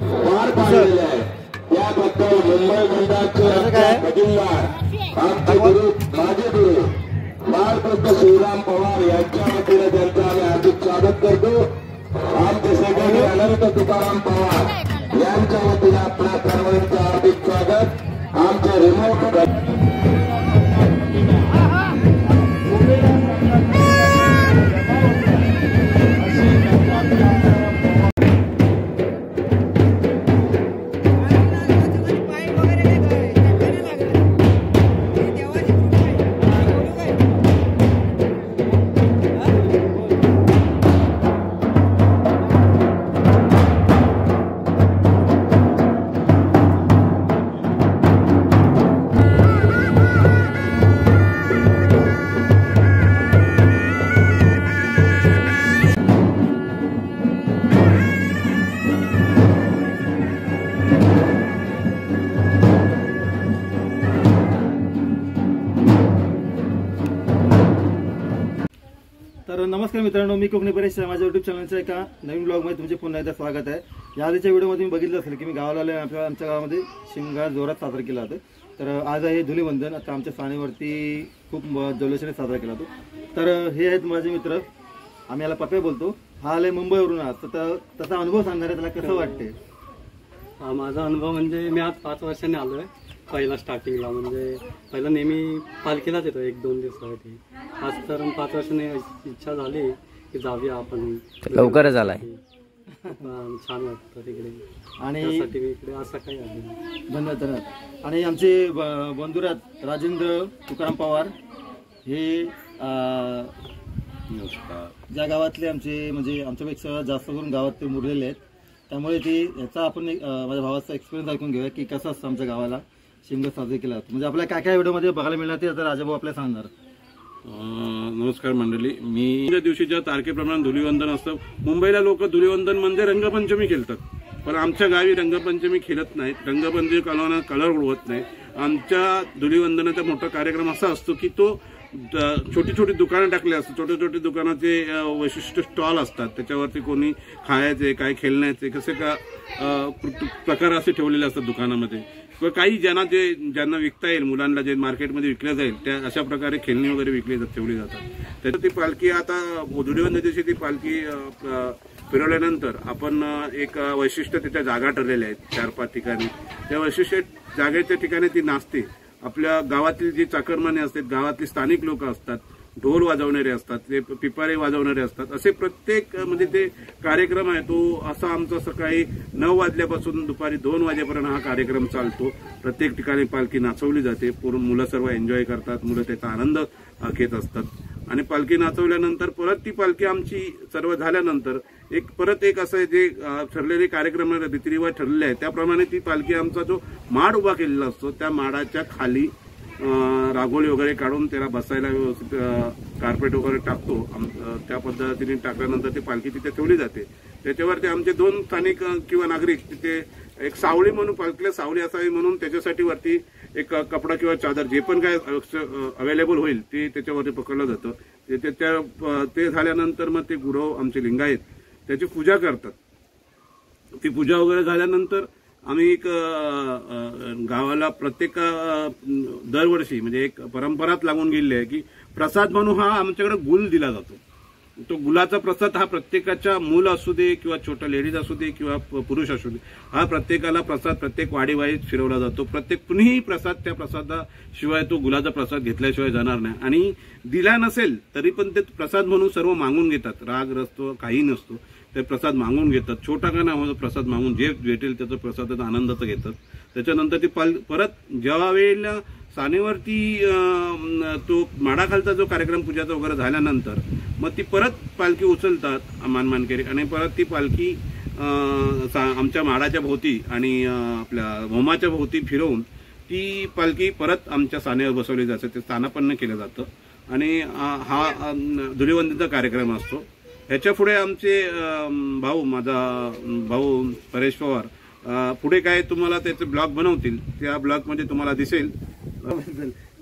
पार पाडलेले आहे। त्याबद्दल मुंबई मंडळाचे खजिनदार आमचे गुरु माझे गुरु बाळकृष्ण शिवराम पवार यांच्या वतीने त्यांचं आम्ही हार्दिक स्वागत करतो। आमचे सगळे अनंत तुकाराम पवार यांच्या वतीने आपल्या सर्वांचं हार्दिक स्वागत। आमचे रिमोट नमस्कार मित्रांनो, मी कोकणी परेश माझ्या युट्यूब चॅनलच्या एका नवीन ब्लॉगमध्ये तुमचे पुन्हा एकदा स्वागत आहे। या आधीच्या व्हिडिओमध्ये मी बघितलं असेल की मी गावाला आले, आमच्या गावामध्ये शिमगा जोरात साजरा केला होता। तर आज आहे धुलीवंदन। आता आमच्या साणेवरती खूप जल्लोषाने साजरा केला होता। तर हे आहेत माझे मित्र, आम्ही याला पप्या बोलतो। हा आले मुंबईवरून आज, तर त्याचा अनुभव सांगणार आहे, त्याला कसं वाटते? माझा अनुभव म्हणजे मी आज 5 वर्षांनी आलोय। पहिला स्टार्टिंगला म्हणजे पहिला नेहमी पालखीलाच येतो 1-2 दिवसासाठी। आज तर 5 वर्षांनी इच्छा झाली की जाऊया आपण, लवकरच आलाय, छान वाटतं तिकडे आणि त्यासाठी मी इकडे आज सकाळी आलो। धन्यवाद। आणि आमचे बंधुरात राजेंद्र तुकाराम पवार हे ज्या गावातले आमचे म्हणजे आमच्यापेक्षा जास्त करून गावात ते मुरलेले आहेत, त्यामुळे ते याचा आपण माझ्या भावाचा एक्सपिरियन्स ऐकून घेऊया की कसं असतं आमच्या गावाला शिमगा साजरा केला। म्हणजे आपल्याला काय काय व्हिडिओमध्ये बघायला मिळणार ते आता राजाभाऊ आपल्याला सांगणार। नमस्कार मंडळी, मी ज्या दिवशी ज्या तारखेप्रमाणे धुलीवंदन असतं, मुंबईला लोक धुलीवंदन म्हणजे रंगपंचमी खेळतात, पण आमच्या गावी रंगपंचमी खेळत नाहीत, रंगपंचमी कलर उडवत नाही। आमच्या धुलीवंदनाचा मोठा कार्यक्रम असा असतो की तो छोटी छोटी दुकानं टाकले असतात, छोटे छोटे दुकानाचे वैशिष्ट्य स्टॉल असतात, त्याच्यावरती कोणी खायचे काय खेळण्याचे कसे का प्रकार असे ठेवलेले असतात दुकानामध्ये, किंवा काही ज्यांना विकता येईल, मुलांना जे मार्केटमध्ये विकल्या जाईल त्या अशा प्रकारे खेळणी वगैरे विकली ठेवली जातात। त्याच्यात ती पालखी आता धुलीवंदन दिवशी ती पालखी फिरवल्यानंतर आपण एक वैशिष्ट्य त्याच्या जागा ठरलेल्या आहेत 4-5 ठिकाणी, त्या वैशिष्ट्य जागेच्या ठिकाणी ती नाचते। आपल्या गावातील जी चाकरमाने असतात, गावातली स्थानिक लोक असतात, ढोल वाजवणारे असतात, ते पिपारे वाजवणारे असतात, असे प्रत्येक म्हणजे ते कार्यक्रम आहे तो असा आमचा सकाळी 9 वाजल्यापासून दुपारी 2 वाजेपर्यंत हा कार्यक्रम चालतो। प्रत्येक ठिकाणी पालखी नाचवली जाते, पूर्ण मुलं सर्व एन्जॉय करतात, मुलं त्याचा आनंद घेत असतात। आणि पालखी नाचवल्यानंतर परत ती पालखी आमची सर्व झाल्यानंतर परत एक असं जे ठरलेले कार्यक्रम रीतिरिवाज ठरलेले आहेत त्याप्रमाणे ती पालखी आमचा जो माड उभा केलेला असतो त्या माडाच्या खाली रांगोळी वगैरे काढून त्याला बसायला व्यवस्थित कार्पेट वगैरे टाकतो। त्या पद्धतीने टाकल्यानंतर ती पालखी तिथे ठेवली जाते। त्याच्यावरती आमचे 2 स्थानिक किंवा नागरिक तिथे एक सावळी म्हणून, पालखीला सावळी असावी म्हणून त्याच्यासाठी वरती एक कपडा किंवा चादर जे पण काय अवेलेबल होईल ते त्याच्यावरती पकडलं जातं। ते झाल्यानंतर मग ते गुरव आमचे लिंगायत त्याची पूजा करतात। ती पूजा वगैरे झाल्यानंतर आम्ही एक गावाला प्रत्येक दरवर्षी म्हणजे एक परंपराच लागून गेलेली आहे की प्रसाद म्हणून हा आमच्याकडे गुल दिला जातो। तो गुलाचा प्रसाद हा प्रत्येकाच्या मूल असू दे किंवा छोटा लेडीज असू दे किंवा पुरुष असू दे, हा प्रत्येकाला प्रसाद प्रत्येक वाडीवाडीत फिरवला जातो। कुणीही प्रसाद त्या प्रसादाशिवाय तो गुलाचा प्रसाद घेतल्याशिवाय जाणार नाही, आणि दिला नसेल तरी पण ते प्रसाद म्हणून सर्व मागून घेतात, राग रस्तो काही नसतो, ते प्रसाद मागून घेतात। छोटा का नाही प्रसाद मागून जे भेटेल त्याचा प्रसादाचा आनंदाचा घेतात। त्याच्यानंतर ती जेव्हा वेळेला सानेवरती तो माडाखालचा जो कार्यक्रम पूजाचा वगैरे झाल्यानंतर मग ती परत पालखी उचलतात मानमानकरी, आणि परत ती पालखी आमच्या माडाच्या भोवती आणि आपल्या होमाच्या भोवती फिरवून ती पालखी परत आमच्या सानेवर बसवली जाते, ते स्थानापन्न केलं जातं। आणि हा धुलीवंदनचा कार्यक्रम असतो। ह्याच्या पुढे आमचे माझा भाऊ परेश पवार पुढे काय तुम्हाला त्याचे ब्लॉग बनवतील, त्या ब्लॉगमध्ये तुम्हाला दिसेल।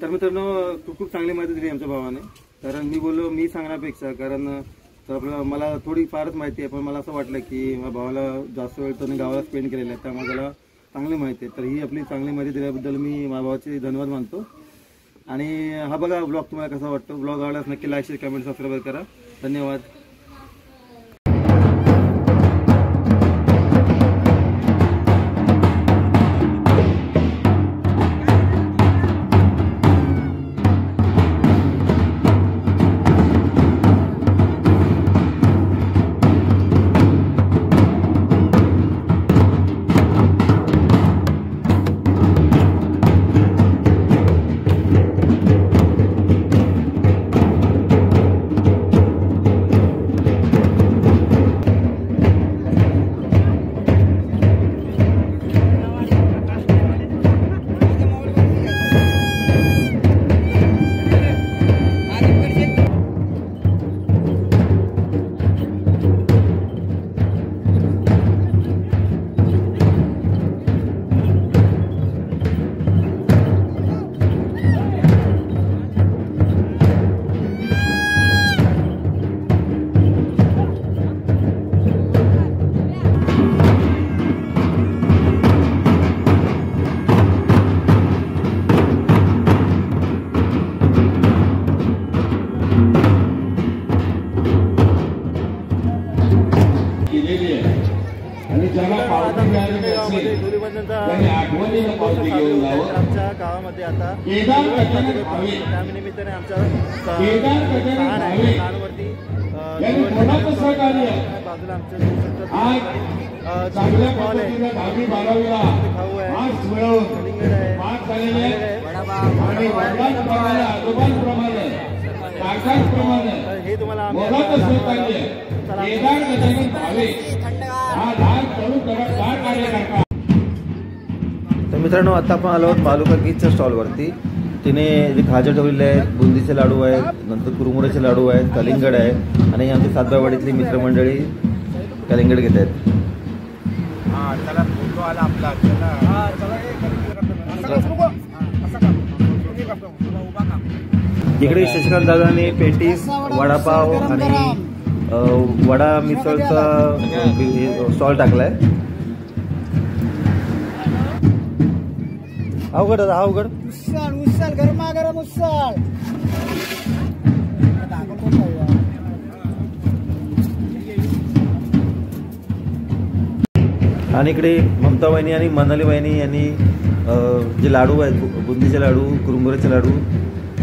तर मित्रांनो खूप खूप चांगली माहिती दिली आमच्या भावाने, कारण मी बोललो मी सांगण्यापेक्षा, कारण तर आपल्याला मला थोडी फारच माहिती आहे, पण मला असं वाटलं की माझ्या भावाला जास्त वेळ त्याने गावाला स्पेंड केलेला आहे, त्यामुळे त्याला चांगली माहिती आहे. तर ही आपली चांगली माहिती दिल्याबद्दल मी माझ्या भावाचे धन्यवाद मानतो. आणि हा बघा ब्लॉग तुम्हाला कसा वाटतो. ब्लॉग आवडल्यास नक्की लाईक, शेअर, कमेंट, सबस्क्राईब करा. धन्यवाद. आमच्या गावामध्ये आता त्यानिमित्ताने आमच्या सहाणवरती बाजूला आमचं भाऊ आहे, कलिंगड आहे, हे तुम्हाला तर मित्रांनो आता आपण आलो आहोत मालू काकीच्या स्टॉलवरती. तिने जे खाजा ठेवलेले आहेत, बुंदीचे लाडू आहेत, नंतर कुरमुऱ्याचे लाडू आहेत, कलिंगड आहे आणि आमची सातबाईवाडीतली मित्रमंडळी कलिंगड घेत आहेत. इकडे शशिकांत दादाने पेटीस, वडापाव आणि वडा मिसळचा स्टॉल टाकलाय. अवघड दादा, अवघड. उस्साल गरमागरम उस्साल. आणि इकडे ममता वहिनी आणि मनाली वहिनी यांनी जे लाडू आहेत, बुंदीचे लाडू, कुरमुऱ्याचे लाडू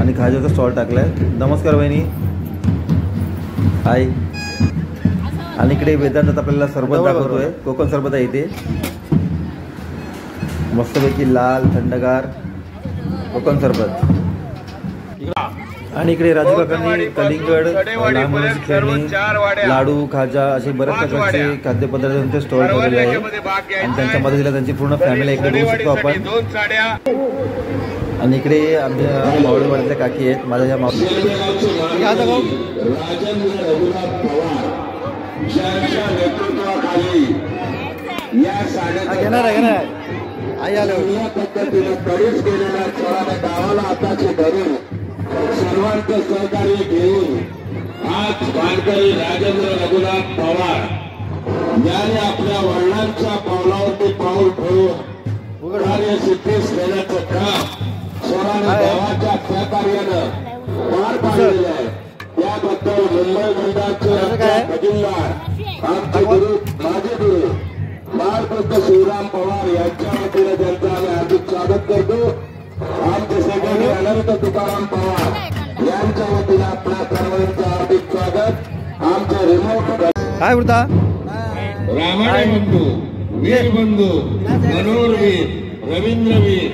आणि खाज्याचा स्टॉल टाकलाय. नमस्कार वहिनी. हाय. आणि इकडे वेदांत आपल्याला सरबत दाखवतोय. कोकण सरबत आहे इथे, मस्तपैकी लाल थंडगार कोकण सरबत. आणि इकडे राजू काकांनी कलिंगड, लहान मुलांची खेळणी, लाडू, खाजा असे बऱ्याच प्रकारचे खाद्यपदार्थांचे स्टॉल ठेवलेले आहे आणि त्यांच्या मदतीला त्यांची पूर्ण फॅमिली इकडे बघू शकतो आपण. आणि इकडे आमच्या मावळीवाडीतल्या काकी आहेत, माझ्या ह्या मावळी. घेणार आहे आई आलो गावाला आताचे धरून सर्वांचं सहकार्य घेऊन आज वारकरी राजेंद्र रघुनाथ पवार यांनी आपल्या वडिलांच्या पावलावरती पाऊल ठेवून कार्यसिद्धीस नेण्याचं काम स्वराने गावाच्या सहकार्यानं पार पाडलेलं आहे. त्याबद्दल मुंबई मंडळाचे खजिनदार आमचे गुरु, माझे गुरु बाळकृष्ण शिवराम पवार यांच्या वतीने त्यांचं आम्ही हार्दिक स्वागत करतो. आमचे सगळे अनंत तुकाराम पवार यांच्या वतीने आपल्या सर्वांचं हार्दिक स्वागत. आमचे रिमोट काय बोलता रामाणे बंधू, वीर बंधू, मनोहरवीर, रवींद्रवीर,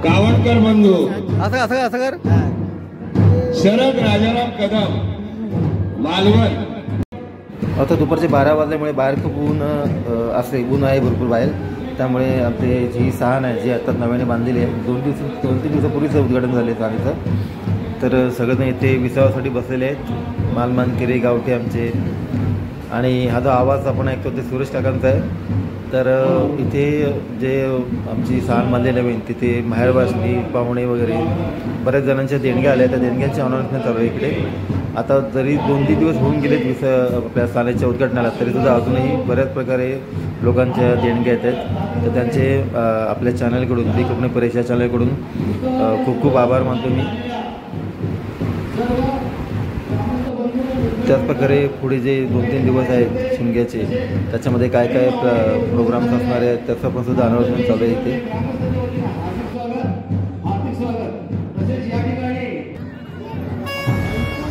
गावणकर बंधू, असं कर शरद राजाराम कदम, मालवण. आता दुपारचे 12 वाजल्यामुळे बाहेर खूप ऊन ऊन आहे भरपूर बाहेर. त्यामुळे आमचे जी सहान आहे जी आता नव्याने बांधलेली आहे, 2-3 दिवसापूर्वीच उद्घाटन झाले सहानीचं. तर सगळेजण इथे विसावासाठी बसलेले आहेत, मालमानकिरे गावठी आमचे. आणि हा जो आवाज आपण ऐकतो ते सुरेश काकांचा आहे. तर इथे जे आमची सहान बांधलेली नवीन तिथे माहेरवासनी पाहुणे वगैरे बऱ्याच जणांच्या देणग्या आल्या, त्या देणग्यांची अनाउन्समेंट चालू आहे इकडे. आता जरी 2-3 दिवस होऊन गेलेत आपल्या सालाच्या उद्घाटनाला, तरीसुद्धा अजूनही बऱ्याच प्रकारे लोकांच्या देणग्या येत आहेत. तर त्यांचे आपल्या चॅनलकडून, दी कोकणी परेश या चॅनलकडून खूप खूप आभार मानतो मी. त्याचप्रकारे पुढे जे 2-3 दिवस आहेत शिमग्याचे, त्याच्यामध्ये काय काय प्रोग्राम्स असणार आहेत त्याचं पण सुद्धा अनाउन्समेंट चालू आहे इथे.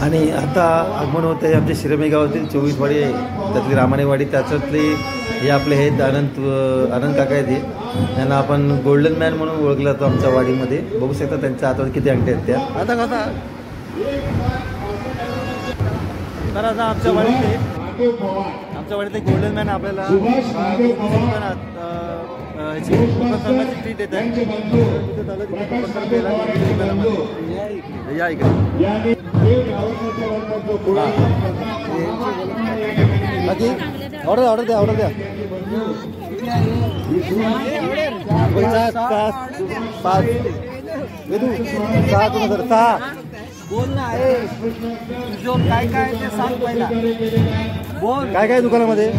आणि आता आगमन होत आहे आमच्या शिरमे गावातील 24 वाडी आहे, त्यातली रामाणेवाडी, त्याच्यातले हे आपले आहेत आनंद काका आहेत. त्यांना आपण गोल्डन मॅन म्हणून ओळखला जातो आमच्या वाडीमध्ये. बघू शकता त्यांच्या हातात किती अंगठे आहेत त्या. आता तर आता आमच्या वाडीत गोल्डन मॅन आपल्याला ट्रीट देत आहे. या इकडे बाकी ऑर्डर द्या. बोल ना काय काय ते सांग पहिला. बोल काय काय दुकानामध्ये.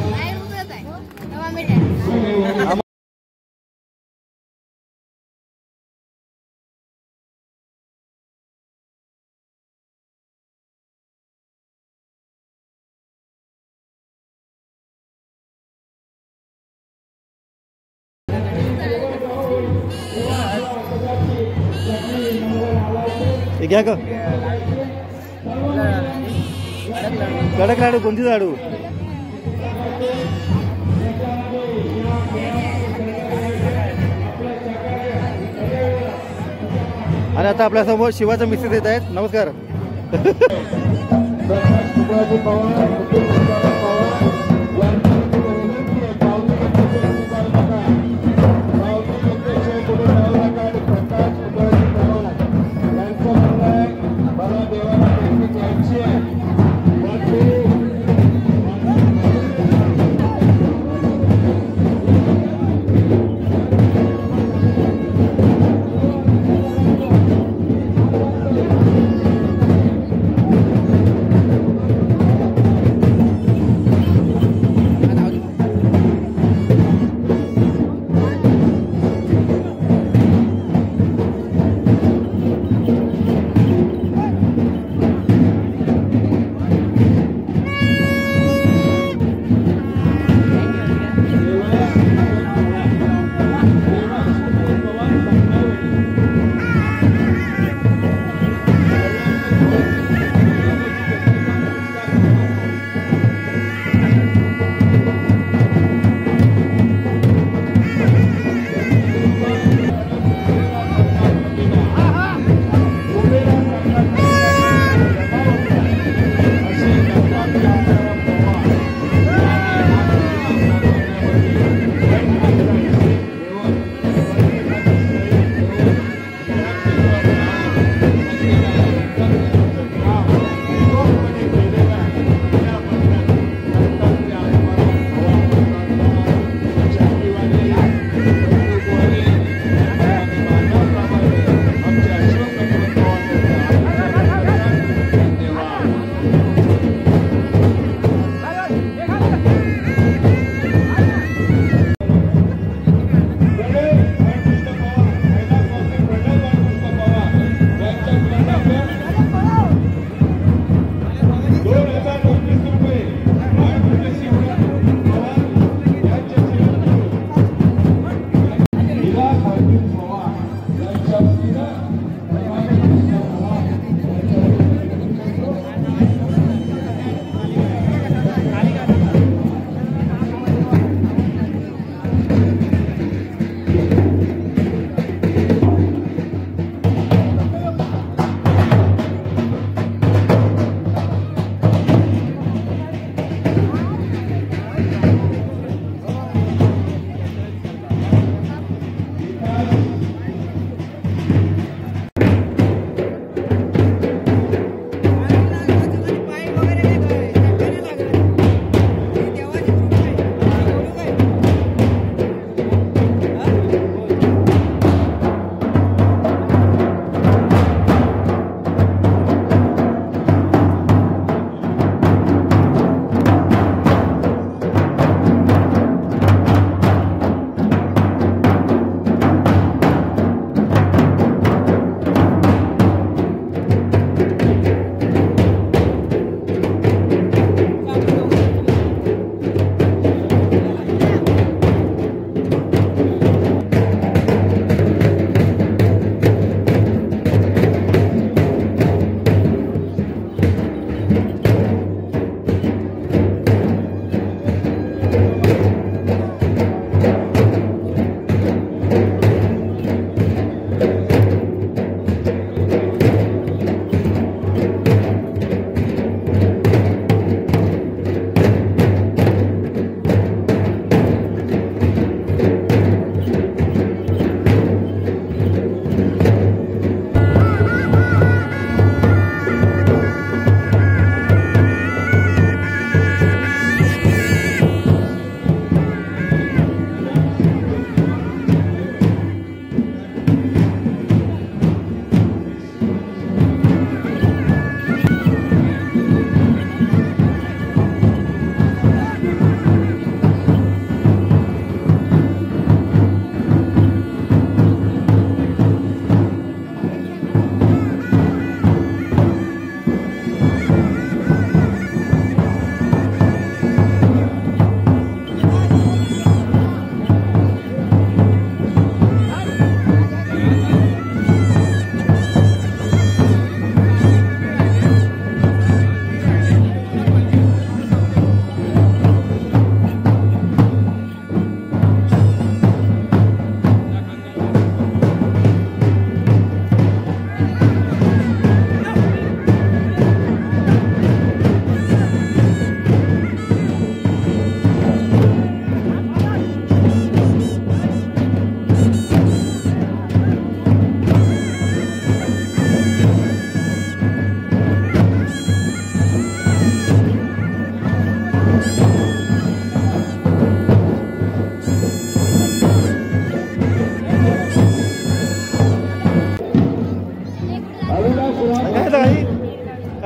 घ्या का कडक लाडू. कोणती लाडू. आणि आता आपल्यासमोर शिवाचा मिस्त्री देत आहेत. नमस्कार.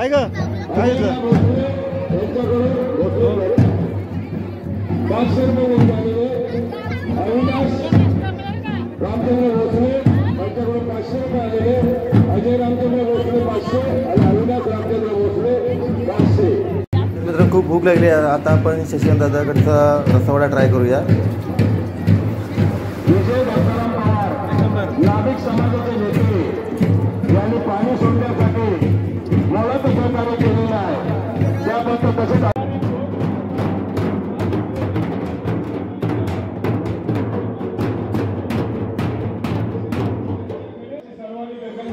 काय ग काय घेतलं? 500 रुपये देऊन झालेले अविनाश रामचंद्र भोसले त्यांच्याकडून 500 रुपये आलेले. अजय रामचंद्र भोसले 500 आणि अविनाश रामचंद्र भोसले 500. मित्रांनो खूप भूक लागली आहे. आता आपण शशिकांत दादाकडचा रस्सावडा ट्राय करूया. विजय भासाराम पवार नाभिक समाजाचे नेते यांनी पाणी सोडण्यासाठी मोलाचं सहकार्य केलेलं आहे. त्याबद्दल तसेच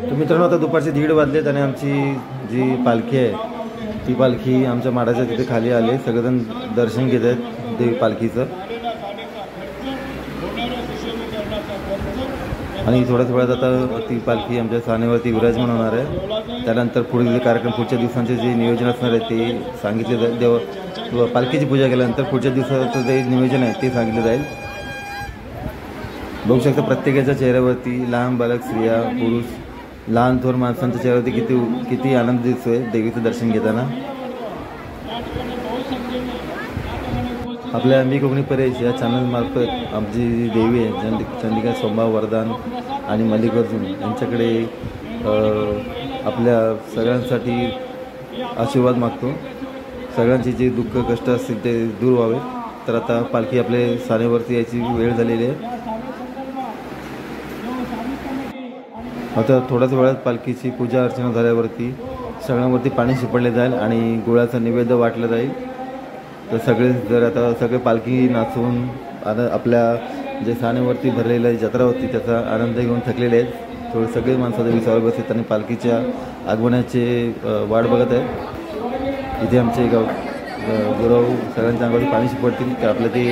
तर मित्रांनो आता दुपारचे 1:30 वाजलेत आणि आमची जी पालखी आहे ती पालखी आमच्या माडाच्या तिथे खाली आले. सगळेजण दर्शन घेत आहेत देवी पालखीचं. आणि थोड्याच वेळात आता ती पालखी आमच्या सानेवरती विराजमान होणार आहे. त्यानंतर पुढील कार्यक्रम पुढच्या दिवसांचे जे नियोजन असणार आहे ते सांगितले जाईल. देव पालखीची पूजा केल्यानंतर पुढच्या दिवसाचं जे नियोजन आहे ते सांगितलं जाईल. बघू शकता प्रत्येकाच्या चेहऱ्यावरती लहान बालक, स्त्रिया, पुरुष, लहान थोर माणसांच्या चेहऱ्यावरती किती आनंद दिसतोय देवीचं दर्शन घेताना. आपल्या मी कोकणी परेश या चॅनलमार्फत आमची जी देवी आहे चंडिका, सोमा, वरदान आणि मल्लिकार्जुन यांच्याकडे आपल्या सगळ्यांसाठी आशीर्वाद मागतो. सगळ्यांची जे दुःख कष्ट असतील ते दूर व्हावे. तर आता पालखी आपल्या सानेवरती यायची वेळ झालेली आहे. आता थोड्याच वेळात पालखीची पूजा अर्चना झाल्यावरती सगळ्यांवरती पाणी शिपडले जाईल आणि गुळाचा नैवेद्य वाटलं जाईल. तर सगळे जर आता सगळे पालखी नाचून आपल्या जे सानेवरती भरलेल्या जत्रा होती त्याचा आनंद घेऊन थकलेले आहेत. थोडे सगळे माणसाच्या विसावर बसतात आणि पालखीच्या आगमनाचे वाट बघत आहेत. इथे आमचे गुरव सगळ्यांच्या अंगावरती पाणी शिपडतील. तर आपलं ते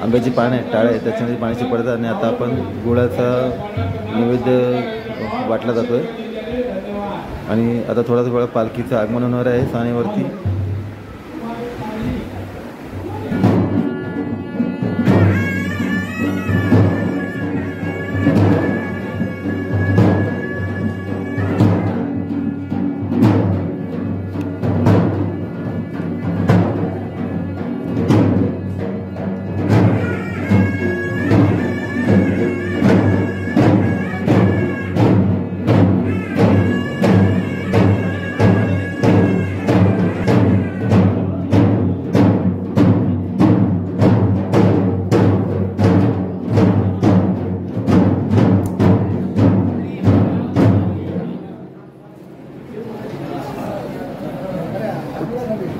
आंब्याची पानं आहेत, टाळ्या आहेत, त्याच्यामध्ये पाणी शिपडतात आणि आता आपण गुळाचा नैवेद्य वाटला जातो आहे. आणि आता थोड्याच वेळा पालखीचं आगमन होणार आहे सानेवरती.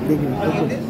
देखिए